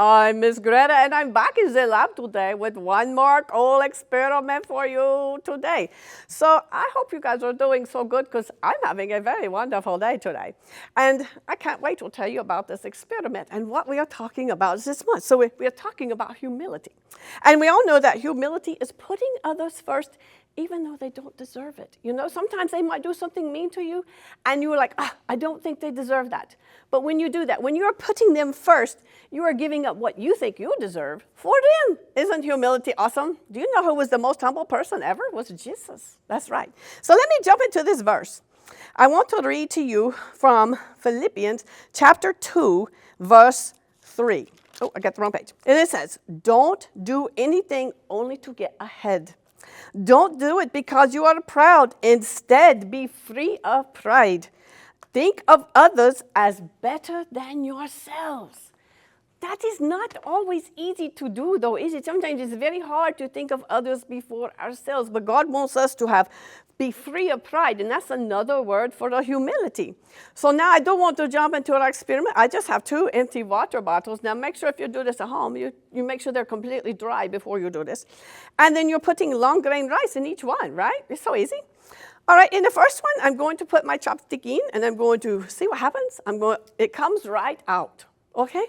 I'm Miss Gretta, and I'm back in the lab today with one more cool experiment for you today. So I hope you guys are doing so good because I'm having a very wonderful day today. And I can't wait to tell you about this experiment and what we are talking about this month. So we are talking about humility. And we all know that humility is putting others first even though they don't deserve it. You know, sometimes they might do something mean to you, and you're like, I don't think they deserve that. But when you do that, when you're putting them first, you are giving up what you think you deserve for them. Isn't humility awesome? Do you know who was the most humble person ever? It was Jesus. That's right. So let me jump into this verse. I want to read to you from Philippians chapter 2, verse 3. Oh, I got the wrong page. And it says, don't do anything only to get ahead. Don't do it because you are proud. Instead, be free of pride. Think of others as better than yourselves. That is not always easy to do, though, is it? Sometimes it's very hard to think of others before ourselves, but God wants us to be free of pride, and that's another word for the humility. So now I don't want to jump into our experiment. I just have 2 empty water bottles. Now make sure if you do this at home, you make sure they're completely dry before you do this. And then you're putting long grain rice in each one, right? It's so easy. All right, in the first one, I'm going to put my chopstick in, and I'm going to see what happens. It comes right out, okay?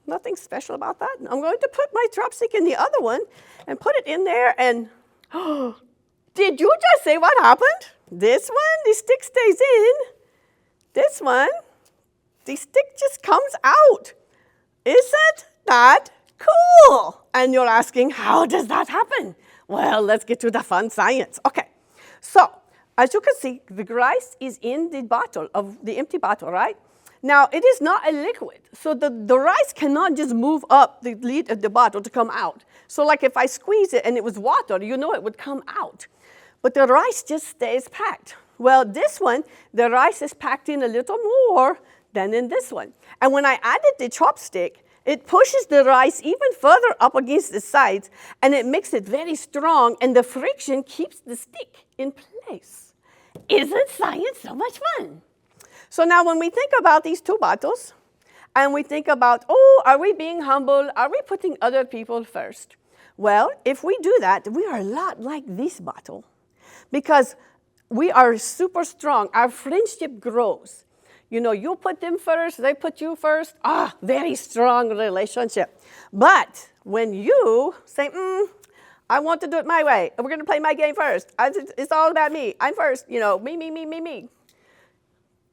Nothing special about that. I'm going to put my chopstick in the other one and put it in there, and did you just say what happened? This one, the stick stays in. This one, the stick just comes out. Isn't that cool? And you're asking, how does that happen? Well, let's get to the fun science. Okay, so as you can see, the rice is in the bottle, the empty bottle, right? Now, it is not a liquid, so the rice cannot just move up the lid of the bottle to come out. So like if I squeeze it and it was water, you know it would come out. But the rice just stays packed. Well, this one, the rice is packed in a little more than in this one. And when I added the chopstick, it pushes the rice even further up against the sides, and it makes it very strong, and the friction keeps the stick in place. Isn't science so much fun? So now when we think about these 2 bottles, and we think about, are we being humble? Are we putting other people first? Well, if we do that, we are a lot like this bottle, because we are super strong. Our friendship grows. You know, you put them first, they put you first. Very strong relationship. But when you say, I want to do it my way, we're going to play my game first. It's all about me. I'm first. You know, me.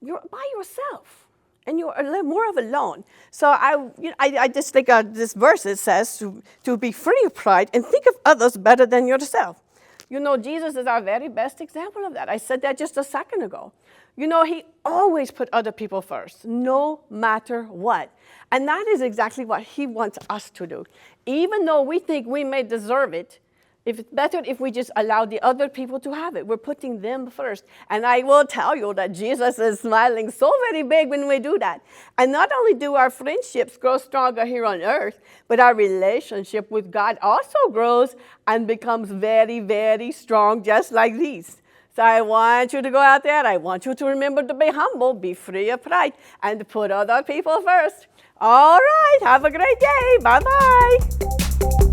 You're by yourself, and you're a little more of alone. So I just think this verse, it says to be free of pride and think of others better than yourself. You know, Jesus is our very best example of that. I said that just a second ago. You know, he always put other people first, no matter what. And that is exactly what he wants us to do. Even though we think we may deserve it, if it's better if we just allow the other people to have it. We're putting them first. And I will tell you that Jesus is smiling so very big when we do that. And not only do our friendships grow stronger here on earth, but our relationship with God also grows and becomes very, very strong, just like these. So I want you to go out there. I want you to remember to be humble, be free of pride, and put other people first. All right. Have a great day. Bye-bye.